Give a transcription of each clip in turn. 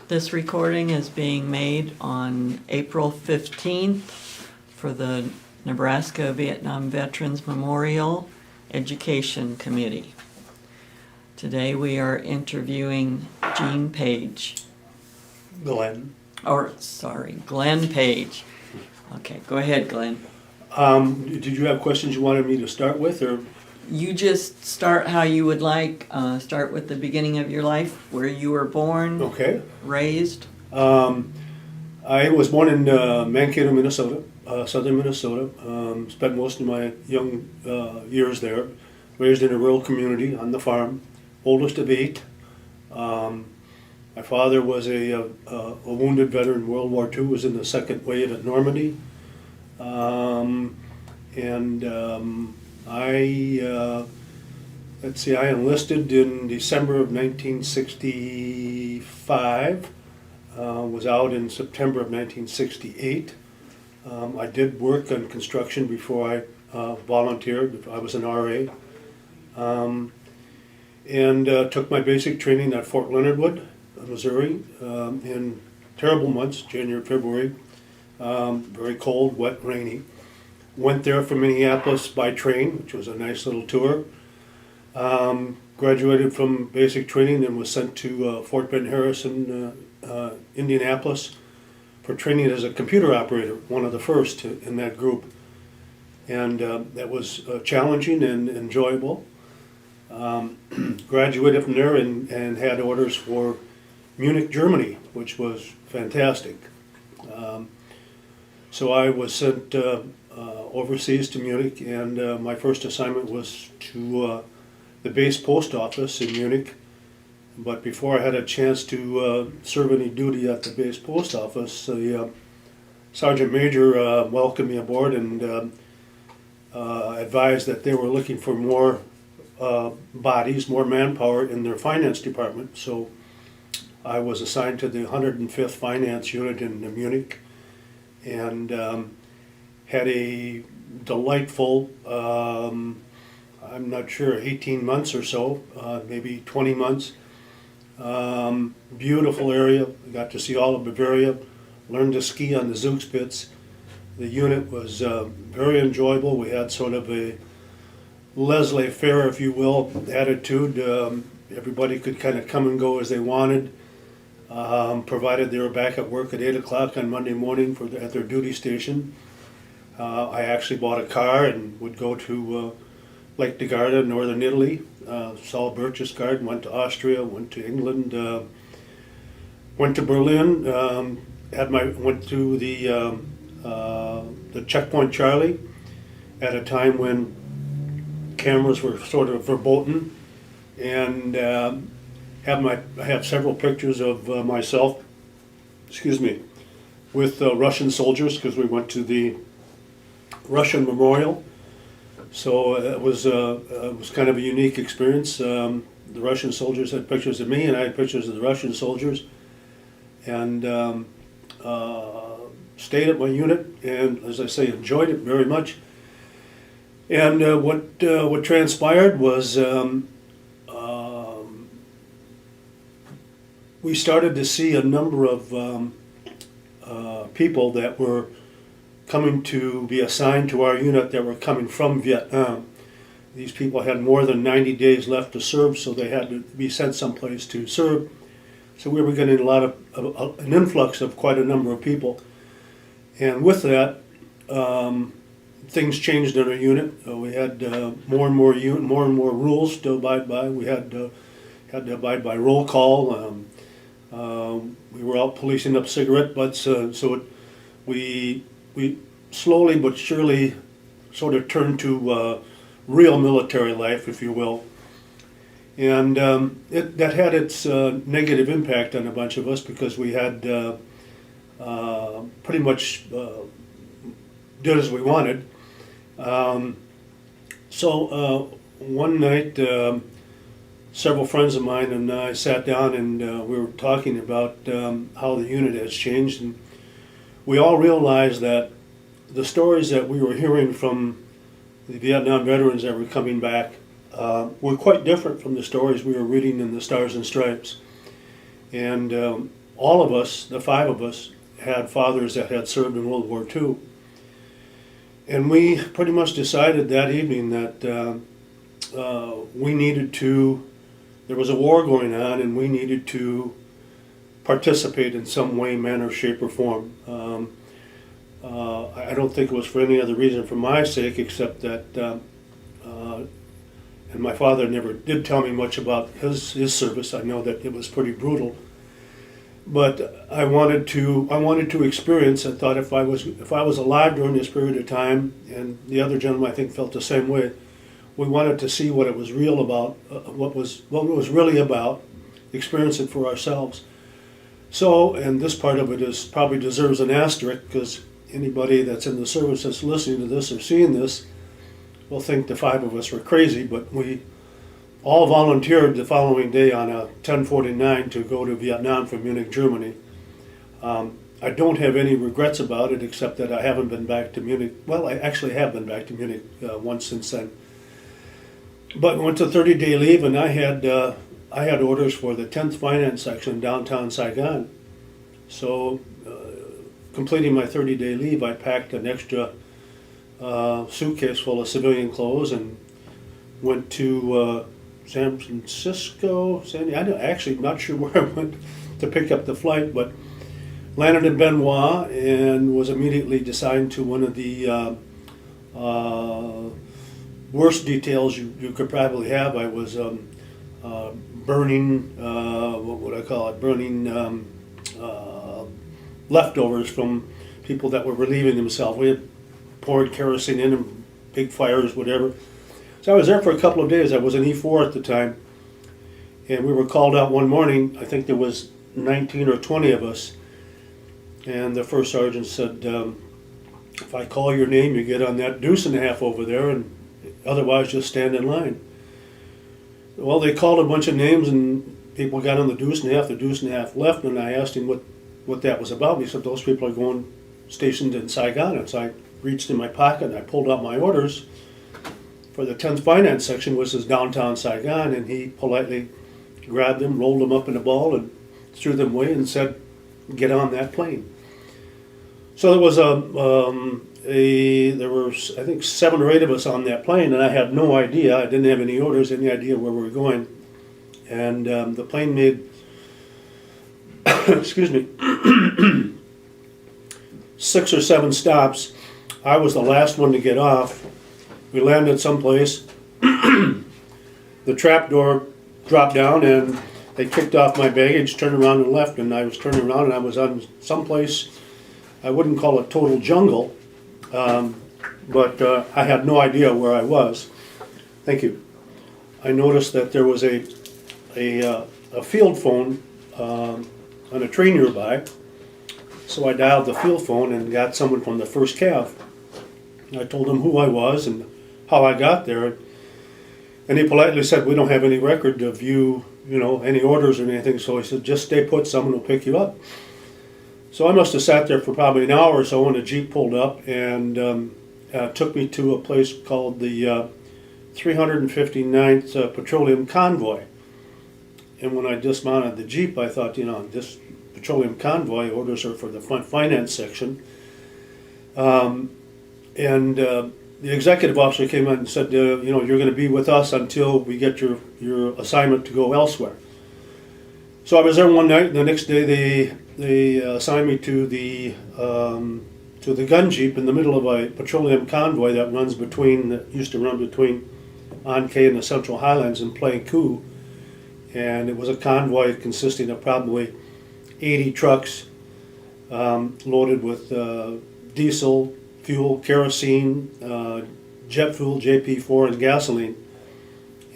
This recording is being made on April 15th for the Nebraska Vietnam Veterans Memorial Education Committee. Today we are interviewing Gene Page. Glen. Glen Page. Okay, go ahead, Glen. Did you have questions you wanted me to start with, or? You just start how you would like. Start with the beginning of your life, where you were born, Okay. raised. I was born in Mankato, Minnesota, southern Minnesota. Spent most of my young years there. Raised in a rural community on the farm, oldest of 8. My father was a wounded veteran, World War II, was in the second wave at Normandy. I enlisted in December of 1965, was out in September of 1968. I did work on construction before I volunteered. I was an RA. Took my basic training at Fort Leonard Wood, Missouri, in terrible months, January, February, very cold, wet, rainy. Went there from Minneapolis by train, which was a nice little tour. Graduated from basic training and was sent to Fort Benton Harrison, Indianapolis, for training as a computer operator, one of the first in that group. And that was challenging and enjoyable. Graduated from there and had orders for Munich, Germany, which was fantastic. So I was sent overseas to Munich, and my first assignment was to the base post office in Munich. But before I had a chance to serve any duty at the base post office, the sergeant major welcomed me aboard and advised that they were looking for more bodies, more manpower in their finance department. So I was assigned to the 105th Finance Unit in Munich, and had a delightful, I'm not sure, 18 months or so, maybe 20 months. Beautiful area. Got to see all of Bavaria, learned to ski on the Zugspitze. The unit was very enjoyable. We had sort of a laissez-faire, if you will, attitude. Everybody could kind of come and go as they wanted, provided they were back at work at 8 o'clock on Monday morning at their duty station. I actually bought a car and would go to Lake de Garda, northern Italy, saw Berchtesgaden, went to Austria, went to England, went to Berlin, went to the Checkpoint Charlie at a time when cameras were sort of verboten, and I have several pictures of myself, with Russian soldiers, because we went to the Russian Memorial. So it was kind of a unique experience. The Russian soldiers had pictures of me, and I had pictures of the Russian soldiers, and stayed at my unit, and as I say, enjoyed it very much. And what transpired was we started to see a number of people that were coming to be assigned to our unit that were coming from Vietnam. These people had more than 90 days left to serve, so they had to be sent someplace to serve. So we were getting an influx of quite a number of people. And with that, things changed in our unit. We had more and more rules to abide by. We had to abide by roll call. We were out policing up cigarette butts, we slowly but surely sort of turned to real military life, if you will. And that had its negative impact on a bunch of us, because we had pretty much did as we wanted. So one night, several friends of mine and I sat down, and we were talking about how the unit has changed, and we all realized that the stories that we were hearing from the Vietnam veterans that were coming back were quite different from the stories we were reading in the Stars and Stripes. And all of us, the five of us, had fathers that had served in World War II. And we pretty much decided that evening that we needed to, there was a war going on, and we needed to participate in some way, manner, shape, or form. I don't think it was for any other reason for my sake, except that, and my father never did tell me much about his service. I know that it was pretty brutal, but I wanted to experience. I thought if I was alive during this period of time, and the other gentleman I think felt the same way, we wanted to see what it was real about, what it was really about, experience it for ourselves. So, and this part of it is probably deserves an asterisk, because anybody that's in the service that's listening to this or seeing this will think the five of us were crazy, but we all volunteered the following day on a 1049 to go to Vietnam from Munich, Germany. I don't have any regrets about it, except that I haven't been back to Munich. Well, I actually have been back to Munich once since then. But went to 30-day leave, and I had orders for the 10th Finance Section in downtown Saigon. So, completing my 30-day leave, I packed an extra suitcase full of civilian clothes and went to San Francisco. I'm actually not sure where I went to pick up the flight, but landed in Benoit and was immediately assigned to one of the worst details you could probably have. I was burning, what would I call it, burning leftovers from people that were relieving themselves. We had poured kerosene in and big fires, whatever. So I was there for a couple of days. I was an E4 at the time, and we were called out one morning. I think there was 19 or 20 of us, and the first sergeant said, if I call your name, you get on that deuce and a half over there, and otherwise just stand in line. Well, they called a bunch of names, and people got on the deuce and a half. The deuce and a half left, and I asked him what that was about. And he said, those people are going stationed in Saigon. And so I reached in my pocket and I pulled out my orders for the 10th Finance Section, which is downtown Saigon, and he politely grabbed them, rolled them up in a ball, and threw them away and said, get on that plane. So there was there were, I think, 7 or 8 of us on that plane, and I had no idea. I didn't have any orders, any idea where we were going. And the plane made, excuse me, 6 or 7 stops. I was the last one to get off. We landed someplace. The trap door dropped down, and they kicked off my baggage, turned around and left, and I was turning around, and I was on someplace, I wouldn't call it total jungle, but I had no idea where I was. Thank you. I noticed that there was a field phone on a tree nearby, so I dialed the field phone and got someone from the first cav. I told him who I was and how I got there, and he politely said, we don't have any record of you, any orders or anything, so he said, just stay put, someone will pick you up. So I must have sat there for probably an hour or so when a Jeep pulled up and took me to a place called the 359th Petroleum Convoy. And when I dismounted the Jeep, I thought, this Petroleum Convoy orders are for the Finance Section. The executive officer came in and said, you're going to be with us until we get your assignment to go elsewhere. So I was there one night, and the next day they assigned me to the gun jeep in the middle of a petroleum convoy that used to run between Ankei and the Central Highlands in Pleiku. And it was a convoy consisting of probably 80 trucks loaded with diesel, fuel, kerosene, jet fuel, JP4, and gasoline.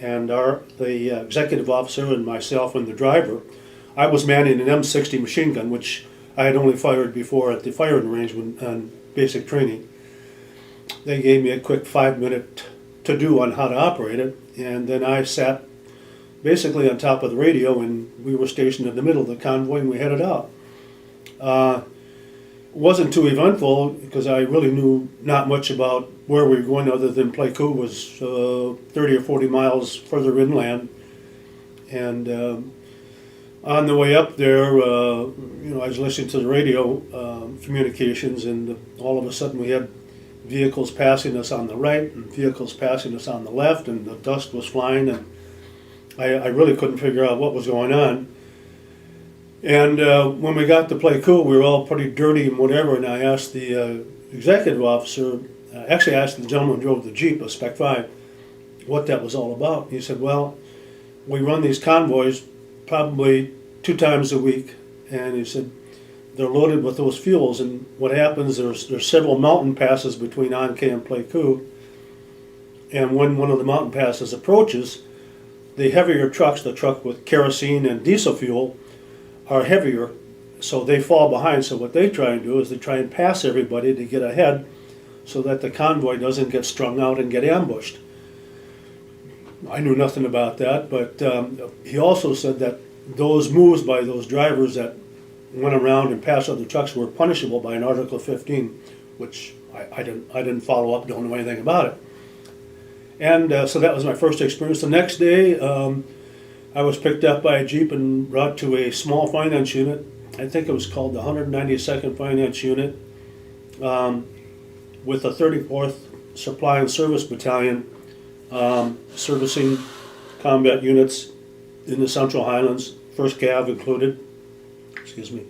And the executive officer and myself and the driver, I was manning an M60 machine gun, which I had only fired before at the firing range on basic training. They gave me a quick 5-minute to-do on how to operate it, and then I sat basically on top of the radio, and we were stationed in the middle of the convoy, and we headed out. Wasn't too eventful because I really knew not much about where we were going other than Pleiku was 30 or 40 miles further inland. And On the way up there, I was listening to the radio communications, and all of a sudden we had vehicles passing us on the right and vehicles passing us on the left, and the dust was flying, and I really couldn't figure out what was going on. And when we got to play cool, we were all pretty dirty and whatever, and I asked the executive officer, actually I asked the gentleman who drove the Jeep, a Spec 5, what that was all about. He said, well, we run these convoys probably 2 times a week, and he said they're loaded with those fuels, and what happens, there's several mountain passes between Ankei and Pleiku, and when one of the mountain passes approaches, the heavier trucks, the truck with kerosene and diesel fuel, are heavier, so they fall behind. So what they try and do is they try and pass everybody to get ahead so that the convoy doesn't get strung out and get ambushed. I knew nothing about that, but he also said that those moves by those drivers that went around and passed other trucks were punishable by an Article 15, which I didn't follow up, don't know anything about it. And so that was my first experience. The next day, I was picked up by a Jeep and brought to a small finance unit. I think it was called the 192nd Finance Unit, with the 34th Supply and Service Battalion, servicing combat units in the Central Highlands, 1st Cav included. Excuse me.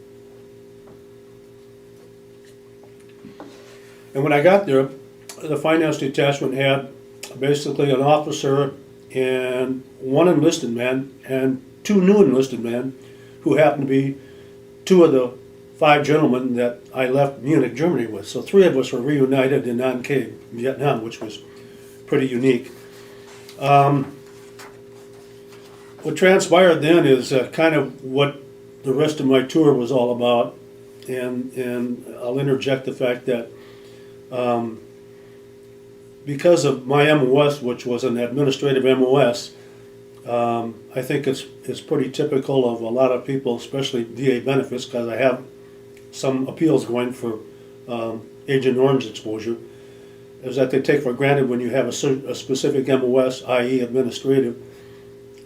And when I got there, the finance detachment had basically an officer and 1 enlisted man and 2 new enlisted men who happened to be 2 of the 5 gentlemen that I left Munich, Germany with. So 3 of us were reunited in Ankei, Vietnam, which was pretty unique. What transpired then is kind of what the rest of my tour was all about, and I'll interject the fact that because of my MOS, which was an administrative MOS, I think it's pretty typical of a lot of people, especially VA benefits, because I have some appeals going for Agent Orange exposure, is that they take for granted when you have a specific MOS, i.e. administrative,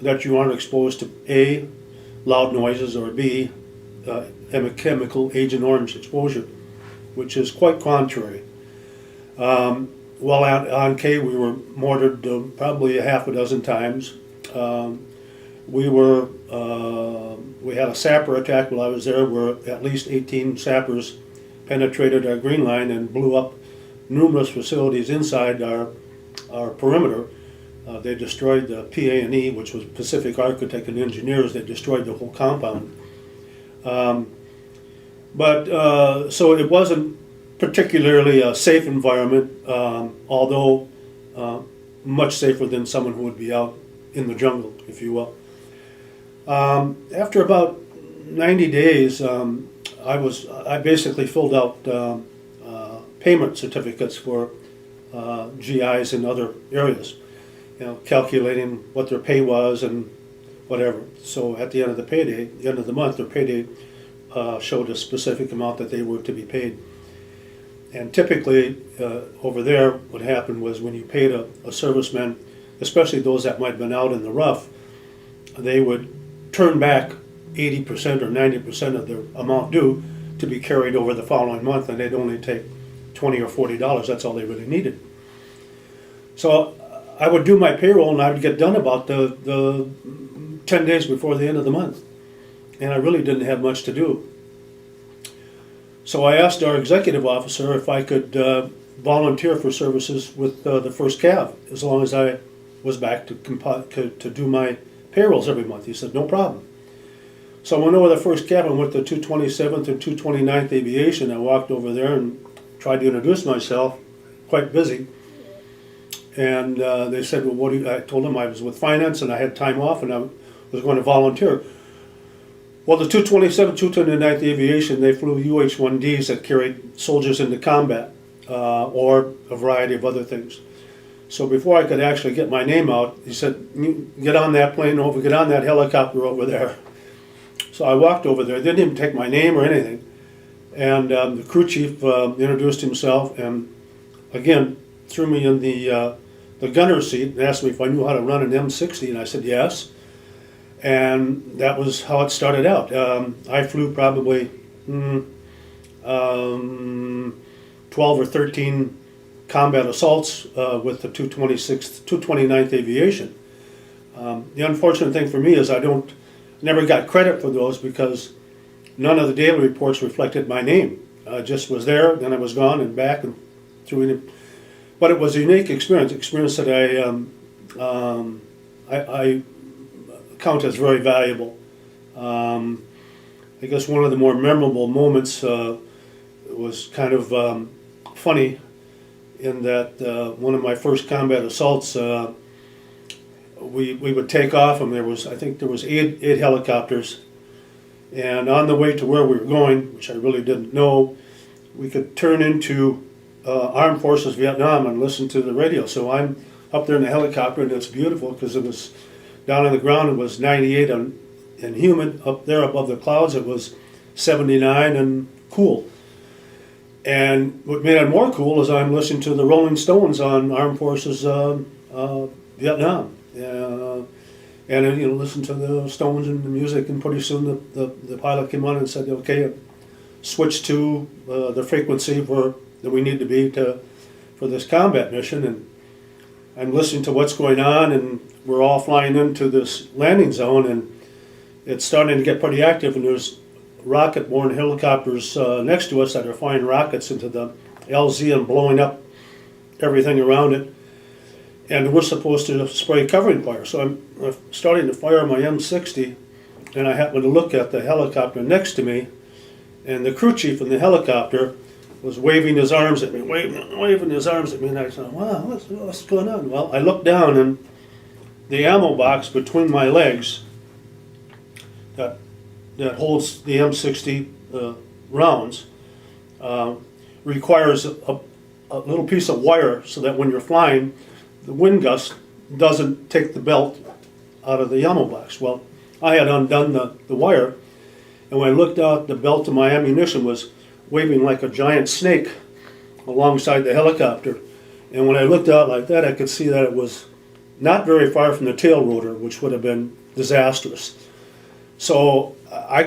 that you aren't exposed to A, loud noises, or B, chemical Agent Orange exposure, which is quite contrary. While out on K, we were mortared probably a half a dozen times. We had a sapper attack while I was there, where at least 18 sappers penetrated our green line and blew up numerous facilities inside our perimeter. They destroyed the PA&E, which was Pacific Architect and Engineers. They destroyed the whole compound. So it wasn't particularly a safe environment, although much safer than someone who would be out in the jungle, if you will. After about 90 days, I basically filled out payment certificates for GIs in other areas, calculating what their pay was and whatever. So at the end of the payday, the end of the month, their payday showed a specific amount that they were to be paid. And typically, over there, what happened was when you paid a serviceman, especially those that might have been out in the rough, they would turn back 80% or 90% of their amount due to be carried over the following month, and they'd only take $20 or $40. That's all they really needed. So I would do my payroll, and I would get done about the 10 days before the end of the month. And I really didn't have much to do. So I asked our executive officer if I could volunteer for services with the 1st Cav, as long as I was back to do my payrolls every month. He said, no problem. So I went over the 1st Cav and went to 227th and 229th Aviation. I walked over there and tried to introduce myself, quite busy. And they said, well, I told them I was with finance and I had time off and I was going to volunteer. Well, the 227th, 229th Aviation, they flew UH-1Ds that carried soldiers into combat, or a variety of other things. So before I could actually get my name out, he said, get on that plane over, get on that helicopter over there. So I walked over there. They didn't even take my name or anything. And the crew chief introduced himself and, again, threw me in the gunner seat and asked me if I knew how to run an M60, and I said yes. And that was how it started out. I flew probably 12 or 13 combat assaults with the 229th Aviation. The unfortunate thing for me is I never got credit for those because none of the daily reports reflected my name. I just was there, then I was gone and back and through it. But it was a unique experience that I count as very valuable. I guess one of the more memorable moments was kind of funny in that one of my first combat assaults, we would take off, and I think there was eight helicopters, and on the way to where we were going, which I really didn't know, we could turn into Armed Forces Vietnam and listen to the radio. So I'm up there in the helicopter, and it's beautiful because it was down on the ground. It was 98 and humid. Up there above the clouds, it was 79 and cool. And what made it more cool is I'm listening to the Rolling Stones on Armed Forces Vietnam. And listen to the Stones and the music, and pretty soon the pilot came on and said, okay, switch to the frequency that we need to be for this combat mission. And I'm listening to what's going on, and we're all flying into this landing zone, and it's starting to get pretty active, and there's rocket-borne helicopters next to us that are firing rockets into the LZ and blowing up everything around it. And we're supposed to spray covering fire. So I'm starting to fire my M60, and I happen to look at the helicopter next to me, and the crew chief in the helicopter was waving his arms at me, waving his arms at me, and I thought, wow, what's going on? Well, I looked down, and the ammo box between my legs that holds the M60 rounds requires a little piece of wire so that when you're flying, the wind gust doesn't take the belt out of the ammo box. Well, I had undone the wire, and when I looked out, the belt of my ammunition was waving like a giant snake alongside the helicopter. And when I looked out like that, I could see that it was not very far from the tail rotor, which would have been disastrous. So I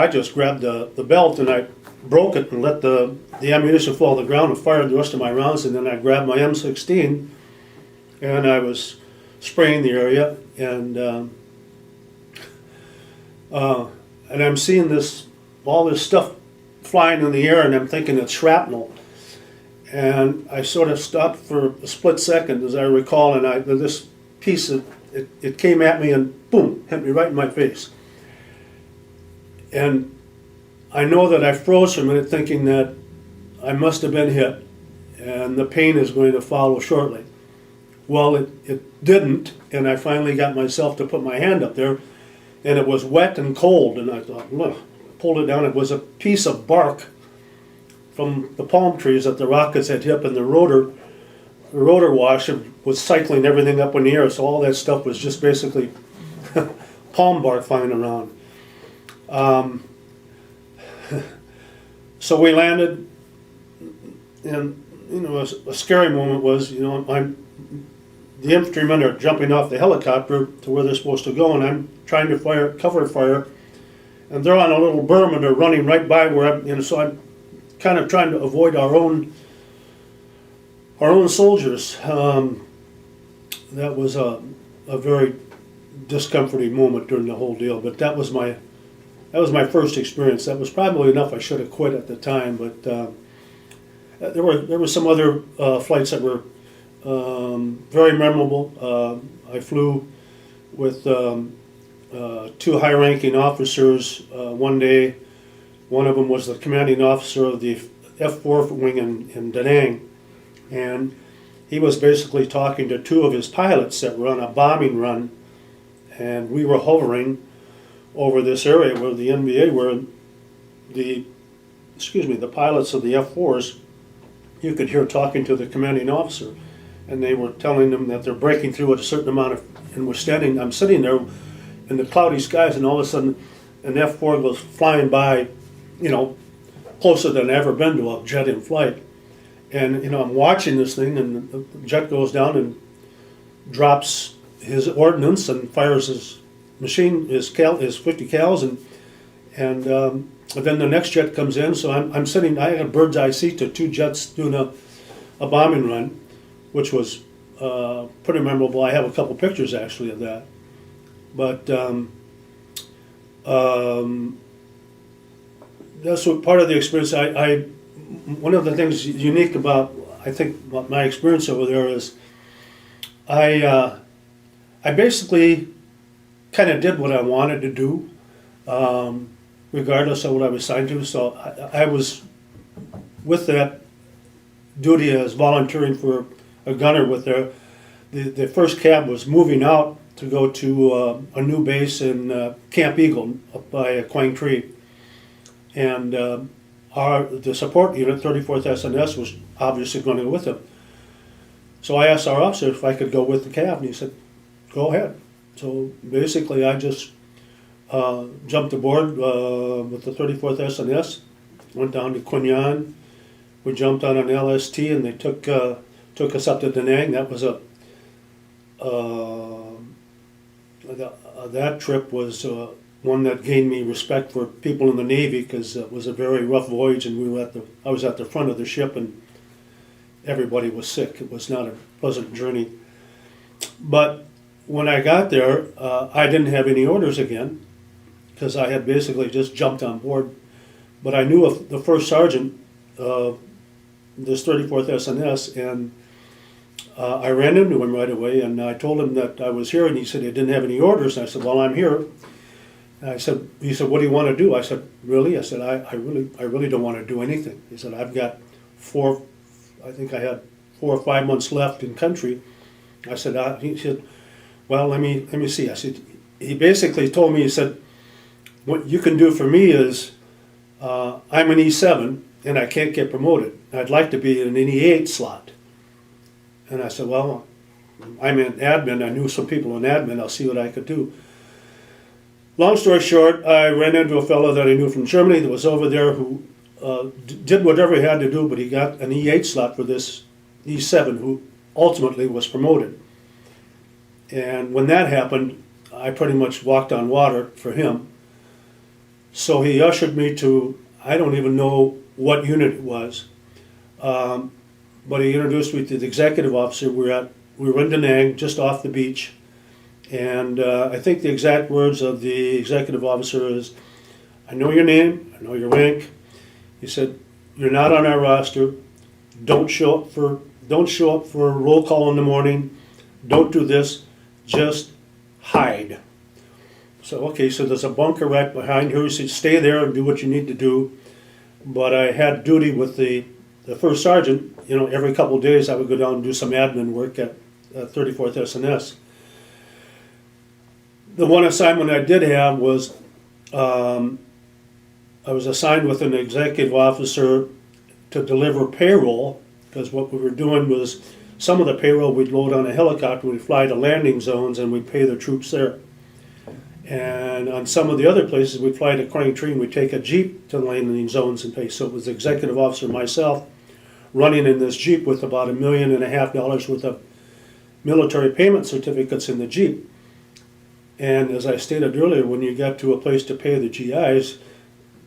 just grabbed the belt, and I broke it and let the ammunition fall to the ground and fired the rest of my rounds. And then I grabbed my M16, and I was spraying the area, and I'm seeing all this stuff flying in the air, and I'm thinking it's shrapnel. And I sort of stopped for a split second, as I recall, and this piece it came at me and boom, hit me right in my face. And I know that I froze for a minute, thinking that I must have been hit, and the pain is going to follow shortly. Well, it didn't, and I finally got myself to put my hand up there, and it was wet and cold, and I thought, look, pulled it down. It was a piece of bark from the palm trees that the rockets had hit, and the rotor washer was cycling everything up in the air, so all that stuff was just basically palm bark flying around. So we landed, and a scary moment was, the infantrymen are jumping off the helicopter to where they're supposed to go, and I'm trying to cover fire, and they're on a little berm, and they're running right by where so I'm kind of trying to avoid our own soldiers. That was a very discomforting moment during the whole deal, but that was my first experience. That was probably enough. I should have quit at the time, but there were some other flights that were very memorable. I flew with two high-ranking officers one day. One of them was the commanding officer of the F-4 wing in Da Nang, and he was basically talking to two of his pilots that were on a bombing run, and we were hovering over this area where the NVA were. The pilots of the F-4s, you could hear talking to the commanding officer, and they were telling them that they're breaking through at a certain amount and I'm sitting there in the cloudy skies, and all of a sudden an F-4 goes flying by, closer than I've ever been to a jet in flight. And, I'm watching this thing, and the jet goes down and drops his ordnance and fires his machine is 50 cals, and then the next jet comes in. So I'm sitting. I had a bird's eye seat to two jets doing a bombing run, which was pretty memorable. I have a couple pictures actually of that. But that's what part of the experience. One of the things unique about, I think, my experience over there is I basically kind of did what I wanted to do, regardless of what I was assigned to. So I was with that duty as volunteering for a gunner with the first cab was moving out to go to a new base in Camp Eagle up by Quang Tree. And the support unit, 34th SNS, was obviously going to go with them. So I asked our officer if I could go with the cab, and he said, go ahead. So basically I just jumped aboard with the 34th SNS, went down to Quinyan. We jumped on an LST, and they took us up to Da Nang. That was that trip was one that gained me respect for people in the Navy, because it was a very rough voyage, and I was at the front of the ship, and everybody was sick. It was not a pleasant journey. But when I got there, I didn't have any orders again, because I had basically just jumped on board. But I knew of the first sergeant of this 34th SNS, and I ran into him right away, and I told him that I was here, and he said he didn't have any orders. And I said, well, I'm here. And he said, what do you want to do? I said, really? I said, I really don't want to do anything. He said, I've got I think I had 4 or 5 months left in country. I said, he said, well, let me see. I said, he basically told me, he said, what you can do for me is, I'm an E7 and I can't get promoted. I'd like to be in an E8 slot. And I said, well, I'm in admin. I knew some people in admin. I'll see what I could do. Long story short, I ran into a fellow that I knew from Germany that was over there who did whatever he had to do, but he got an E8 slot for this E7, who ultimately was promoted. And when that happened, I pretty much walked on water for him. So he ushered me to, I don't even know what unit it was, but he introduced me to the executive officer. We were in Da Nang, just off the beach. And I think the exact words of the executive officer is, I know your name, I know your rank. He said, you're not on our roster. Don't show up for roll call in the morning. Don't do this. Just hide. So, okay, so there's a bunker right behind here. He said, stay there and do what you need to do. But I had duty with the first sergeant. You know, every couple of days I would go down and do some admin work at 34th SNS. The one assignment I did have was I was assigned with an executive officer to deliver payroll, because what we were doing was some of the payroll we'd load on a helicopter, we'd fly to landing zones, and we'd pay the troops there. And on some of the other places, we'd fly to Quang Tree and we'd take a Jeep to the landing zones and pay. So it was the executive officer and myself running in this Jeep with about $1.5 million worth of military payment certificates in the Jeep. And as I stated earlier, when you got to a place to pay the GIs,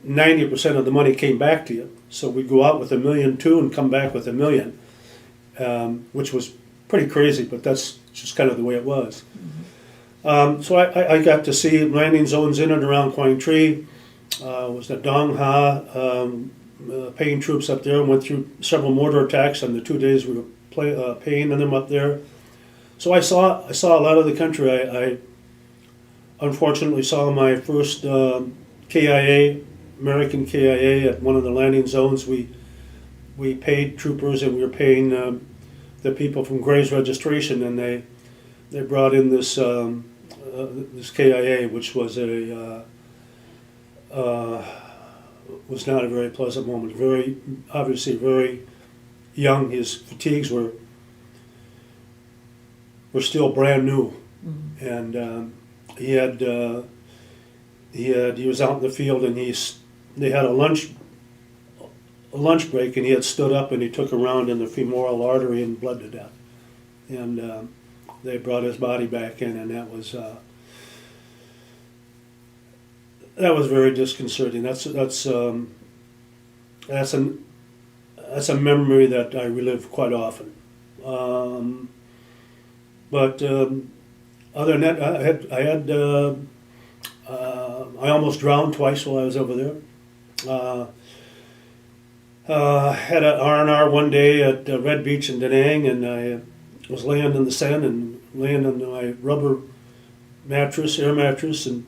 90% of the money came back to you. So we'd go out with $1.2 million and come back with $1 million, which was pretty crazy, but that's just kind of the way it was. So I got to see landing zones in and around Quang Tree. Was at Dong Ha, paying troops up there. Went through several mortar attacks on the 2 days we were paying them up there. So I saw a lot of the country. I unfortunately saw my first KIA, American KIA, at one of the landing zones. We paid troopers, and we were paying the people from Graves Registration, and they brought in this this KIA, which was was not a very pleasant moment. Very obviously very young. His fatigues were still brand new, and he was out in the field, and they had a lunch break, and he had stood up and he took a round in the femoral artery and bled to death, and they brought his body back in, and that was that was very disconcerting. That's a memory that I relive quite often. But other than that, I almost drowned twice while I was over there. Had an R&R one day at Red Beach in Da Nang, and I was laying in the sand and laying on my rubber mattress, air mattress, and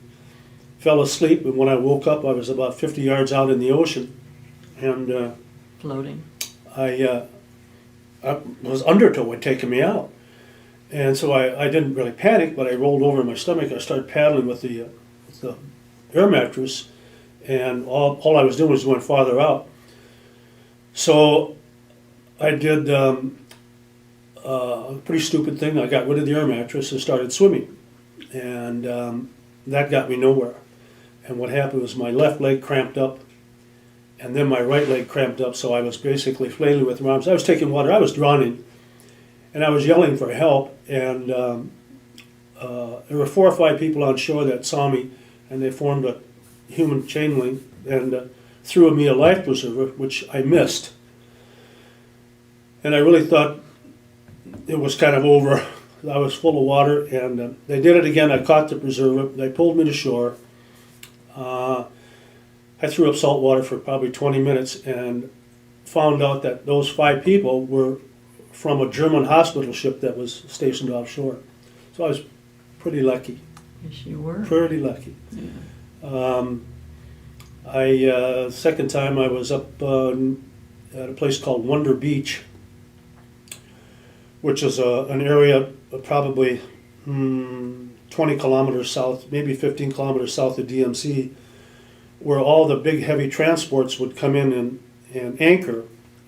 fell asleep. And when I woke up, I was about 50 yards out in the ocean, and Floating. I was undertow had taken me out. And so I didn't really panic, but I rolled over in my stomach. I started paddling with the air mattress, and all I was doing was going farther out. So I did a pretty stupid thing. I got rid of the air mattress and started swimming, and that got me nowhere. And what happened was my left leg cramped up, and then my right leg cramped up, so I was basically flailing with my arms. I was taking water. I was drowning, and I was yelling for help. And there were 4 or 5 people on shore that saw me, and they formed a human chain link and threw me a life preserver, which I missed. And I really thought it was kind of over. I was full of water, and they did it again. I caught the preserver. They pulled me to shore. I threw up salt water for probably 20 minutes and found out that those 5 people were from a German hospital ship that was stationed offshore. So I was pretty lucky. Yes, you were. Pretty lucky. Yeah. Second time I was up at a place called Wonder Beach, which is an area probably 20 kilometers south, maybe 15 kilometers south of DMC, where all the big heavy transports would come in and anchor.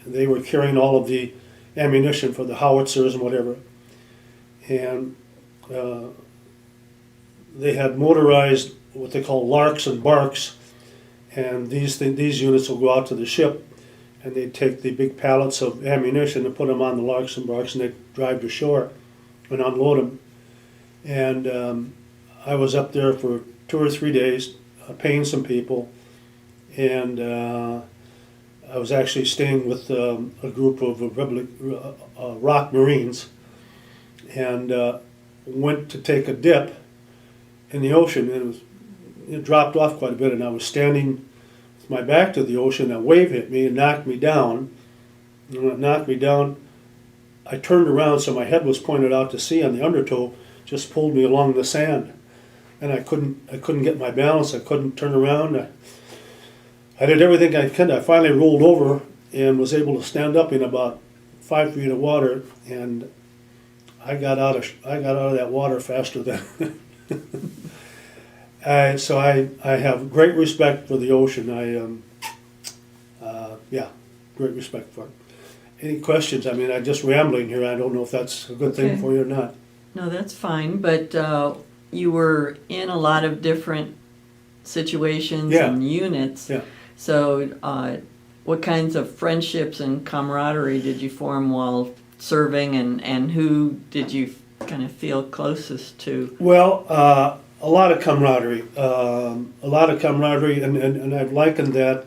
They were carrying all of the ammunition for the howitzers and whatever. And they had motorized what they call larks and barks, and these units will go out to the ship, and they'd take the big pallets of ammunition and put them on the larks and barks, and they'd drive to shore and unload them. And I was up there for 2 or 3 days, paying some people, and I was actually staying with a group of rock Marines, and went to take a dip in the ocean, and it dropped off quite a bit, and I was standing with my back to the ocean. A wave hit me and knocked me down. And when it knocked me down, I turned around, so my head was pointed out to sea, and the undertow just pulled me along the sand, and I couldn't get my balance. I couldn't turn around. I did everything I could. I finally rolled over and was able to stand up in about 5 feet of water, and I got out of that water faster than. So I have great respect for the ocean. Great respect for it. Any questions? I mean, I'm just rambling here. I don't know if that's a good thing Okay. for you or not. No, that's fine, but you were in a lot of different situations Yeah. and units. Yeah. So what kinds of friendships and camaraderie did you form while serving, and who did you kind of feel closest to? Well, a lot of camaraderie. And I've likened that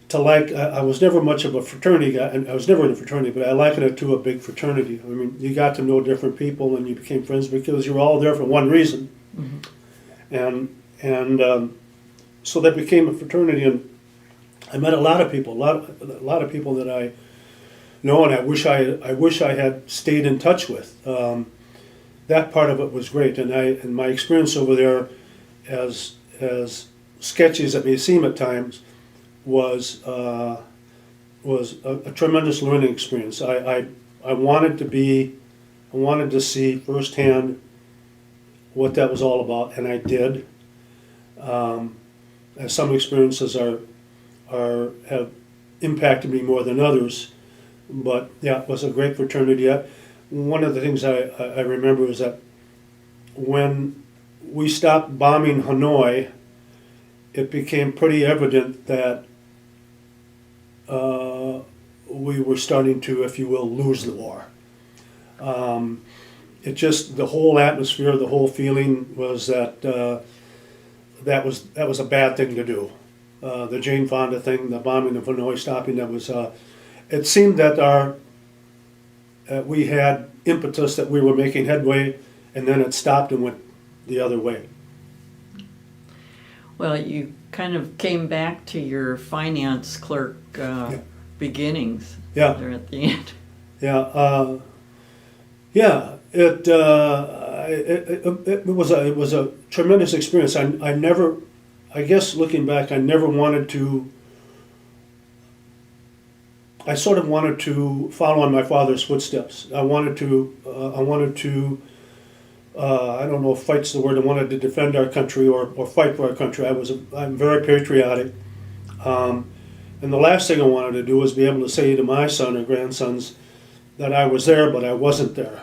to I was never much of a fraternity guy, and I was never in a fraternity, but I liken it to a big fraternity. I mean, you got to know different people, and you became friends because you were all there for one reason. Mm-hmm. And so that became a fraternity, and I met a lot of people, a lot of people that I know, and I wish I had stayed in touch with. That part of it was great, and my experience over there, as sketchy as it may seem at times, was a tremendous learning experience. I wanted to see firsthand what that was all about, and I did. And some experiences have impacted me more than others, but yeah, it was a great fraternity. One of the things I remember is that when we stopped bombing Hanoi, it became pretty evident that we were starting to, if you will, lose the war. The whole atmosphere, the whole feeling was that that was a bad thing to do. The Jane Fonda thing, the bombing of Hanoi, stopping, that was, it seemed that we had impetus, that we were making headway, and then it stopped and went the other way. Well, you kind of came back to your finance clerk beginnings Yeah. there at the end. Yeah, it was a tremendous experience. I never, I guess looking back, I never wanted to. I sort of wanted to follow in my father's footsteps. I wanted to. I don't know if fight's the word. I wanted to defend our country or fight for our country. I'm very patriotic. And the last thing I wanted to do was be able to say to my son or grandsons that I was there, but I wasn't there.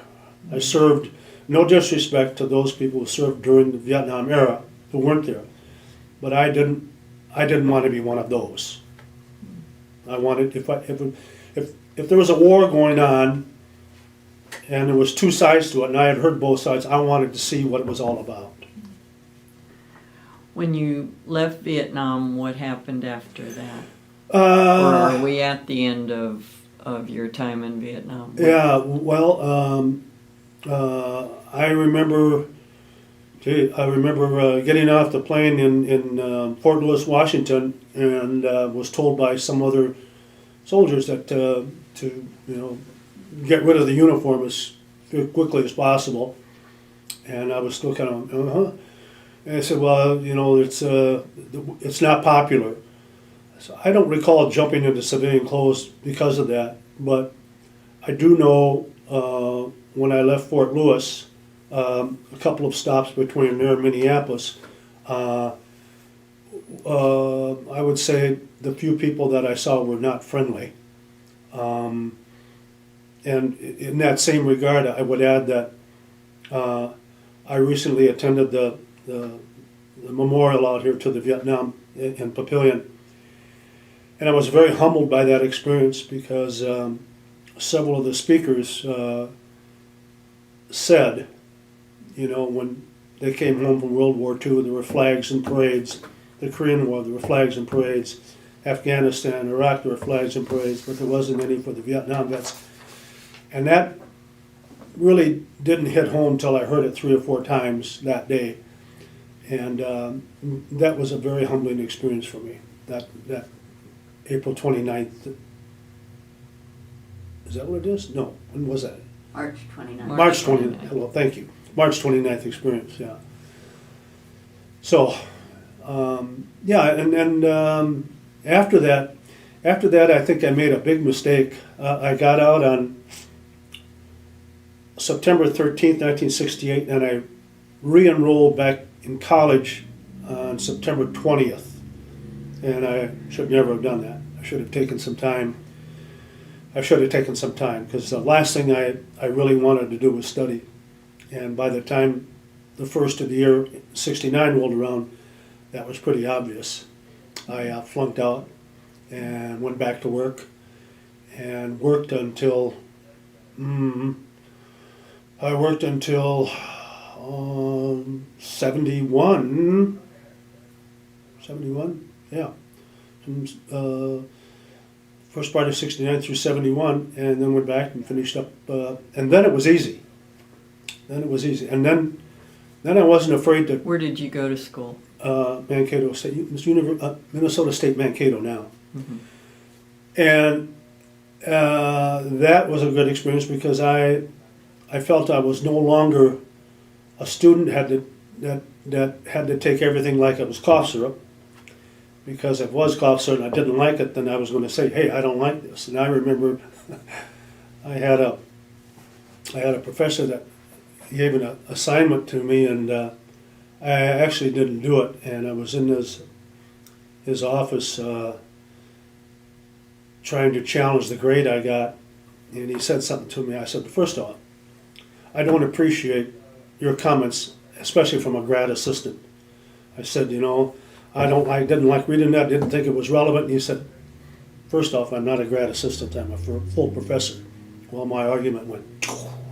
I served, no disrespect to those people who served during the Vietnam era who weren't there, but I didn't want to be one of those. I wanted, if there was a war going on and there was two sides to it and I had heard both sides, I wanted to see what it was all about. When you left Vietnam, what happened after that? Or are we at the end of your time in Vietnam? Yeah, well, I remember getting off the plane in Fort Lewis, Washington, and was told by some other soldiers that to get rid of the uniform as quickly as possible. And I was still kind of And I said, well, it's not popular. So I don't recall jumping into civilian clothes because of that, but I do know when I left Fort Lewis, a couple of stops between there and Minneapolis, I would say the few people that I saw were not friendly. And in that same regard, I would add that I recently attended the memorial out here to the Vietnam in Papillion. And I was very humbled by that experience because several of the speakers said, when they came home from World War II, there were flags and parades. The Korean War, there were flags and parades. Afghanistan, Iraq, there were flags and parades, but there wasn't any for the Vietnam vets. And that really didn't hit home till I heard it 3 or 4 times that day. And that was a very humbling experience for me, that April 29th. Is that what it is? No. When was that? March 29th. March 29th. Hello, thank you. March 29th experience, yeah. So, and after that, I think I made a big mistake. I got out on September 13th, 1968, and I re-enrolled back in college on September 20th. And I should never have done that. I should have taken some time. Because the last thing I really wanted to do was study. And by the time the first of the year, 69, rolled around, that was pretty obvious. I flunked out and went back to work and worked until 71, yeah. First part of 69 through 71, and then went back and finished up, and then it was easy. And then I wasn't afraid to. Where did you go to school? Mankato State, Minnesota State Mankato now. Mm-hmm. And that was a good experience because I felt I was no longer a student that had to take everything like it was cough syrup. Because if it was cough syrup and I didn't like it, then I was going to say, hey, I don't like this. And I remember I had a professor that gave an assignment to me, and I actually didn't do it. And I was in his office trying to challenge the grade I got, and he said something to me. I said, first off, I don't appreciate your comments, especially from a grad assistant. I said, I didn't like reading that, didn't think it was relevant. And he said, first off, I'm not a grad assistant, I'm a full professor. Well, my argument went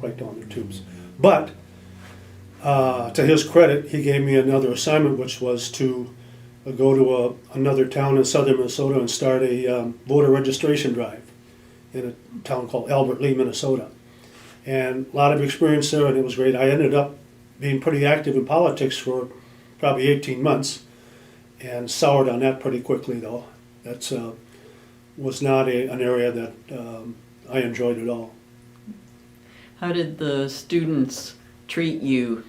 right down the tubes. But To his credit, he gave me another assignment, which was to go to another town in southern Minnesota and start a voter registration drive in a town called Albert Lee, Minnesota. And a lot of experience there, and it was great. I ended up being pretty active in politics for probably 18 months and soured on that pretty quickly, though. That's was not an area that I enjoyed at all. How did the students treat you?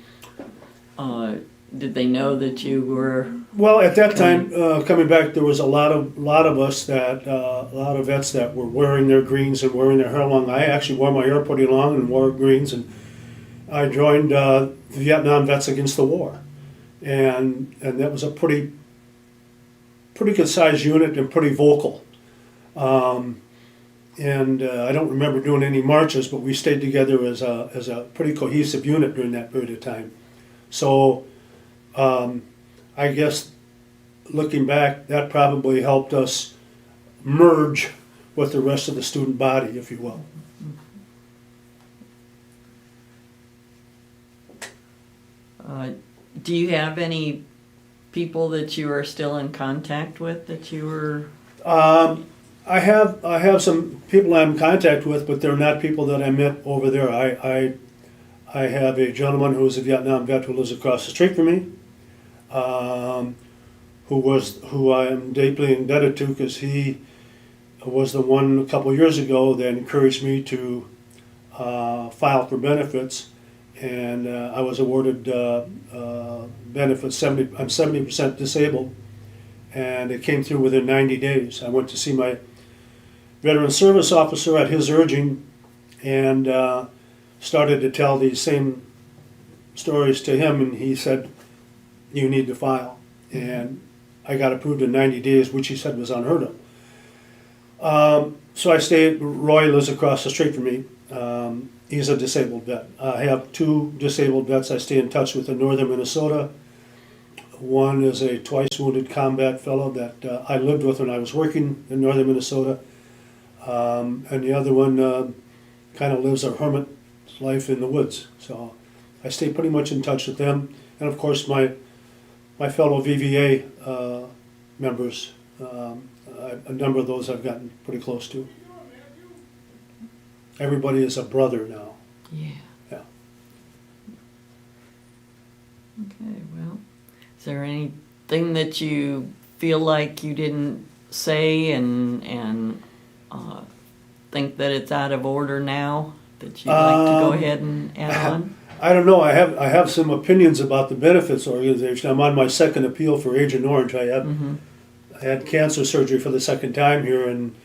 Did they know that you were? Well, at that time, coming back, there was a lot of us that a lot of vets that were wearing their greens and wearing their hair long. I actually wore my hair pretty long and wore greens, and I joined the Vietnam Vets Against the War, and that was a pretty good sized unit and pretty vocal. I don't remember doing any marches, but we stayed together as a pretty cohesive unit during that period of time. So I guess looking back, that probably helped us merge with the rest of the student body, if you will. Do you have any people that you are still in contact with that you were? I have some people I'm in contact with, but they're not people that I met over there. I have a gentleman who is a Vietnam vet who lives across the street from me, who I am deeply indebted to, because he was the one a couple of years ago that encouraged me to file for benefits, and I was awarded benefits. I'm 70% disabled, and it came through within 90 days. I went to see my veteran service officer at his urging, and started to tell these same stories to him, and he said, "You need to file." And I got approved in 90 days, which he said was unheard of. So I stayed. Roy lives across the street from me. He's a disabled vet. I have two disabled vets I stay in touch with in northern Minnesota. One is a twice wounded combat fellow that I lived with when I was working in northern Minnesota. And the other one kind of lives a hermit life in the woods. So I stay pretty much in touch with them. And of course my fellow VVA members, a number of those I've gotten pretty close to. Everybody is a brother now. Yeah. Yeah. Okay, well, is there anything that you feel like you didn't say and think that it's out of order now that you'd like to go ahead and add on? I don't know. I have some opinions about the benefits organization. I'm on my second appeal for Agent Orange. I had cancer surgery for the second time here, and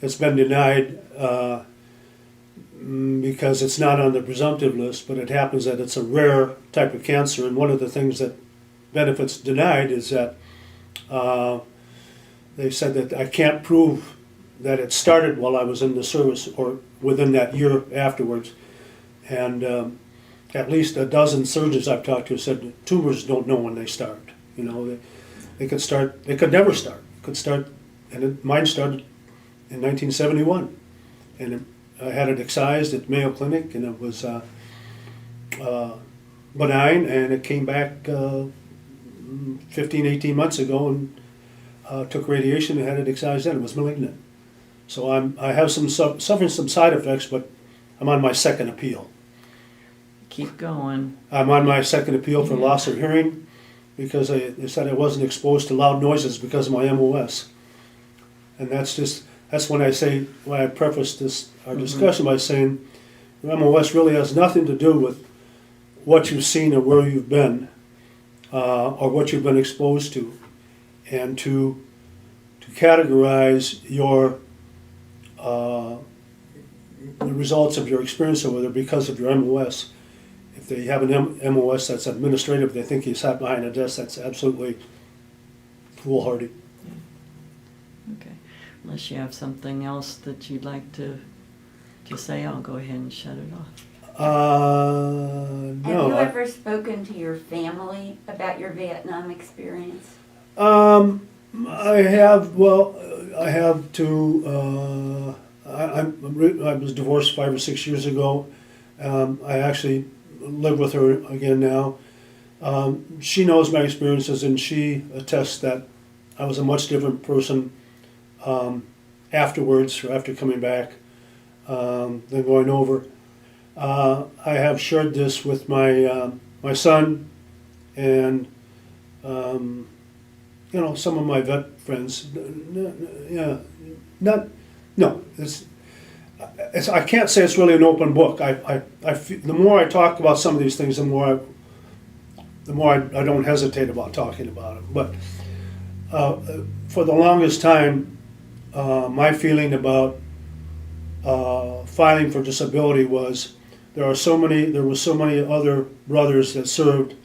it's been denied because it's not on the presumptive list, but it happens that it's a rare type of cancer, and one of the things that benefits denied is that they said that I can't prove that it started while I was in the service or within that year afterwards. And at least a dozen surgeons I've talked to said tumors don't know when they start. You know, they could start, they could never start. It could start, and mine started in 1971. And I had it excised at Mayo Clinic, and it was benign, and it came back 15, 18 months ago, and took radiation and had it excised then. It was malignant. So I have suffering some side effects, but I'm on my second appeal. Keep going. I'm on my second appeal for loss of hearing because they said I wasn't exposed to loud noises because of my MOS. And that's when I prefaced our discussion by saying your MOS really has nothing to do with what you've seen or where you've been or what you've been exposed to. And to categorize the results of your experience over there because of your MOS. If they have an MOS that's administrative, they think you sat behind a desk, that's absolutely foolhardy. Okay. Unless you have something else that you'd like to say, I'll go ahead and shut it off. No. Have you ever spoken to your family about your Vietnam experience? I have. Well, I have to. I was divorced 5 or 6 years ago. I actually live with her again now. She knows my experiences, and she attests that I was a much different person afterwards, or after coming back, than going over. I have shared this with my son and some of my vet friends. I can't say it's really an open book. The more I talk about some of these things, the more I don't hesitate about talking about them. But for the longest time, my feeling about filing for disability was there were so many other brothers that served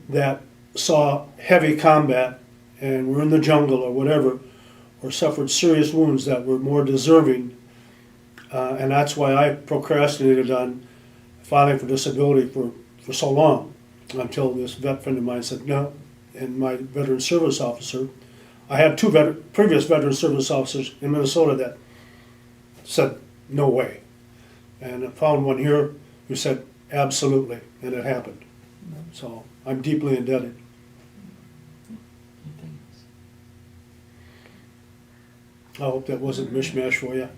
that saw heavy combat and were in the jungle or whatever, or suffered serious wounds that were more deserving. And that's why I procrastinated on filing for disability for so long, until this vet friend of mine said no. And my veteran service officer, I had two previous veteran service officers in Minnesota that said no way. And I found one here who said absolutely, and it happened. So I'm deeply indebted. Anything else? I hope that wasn't mishmash for you.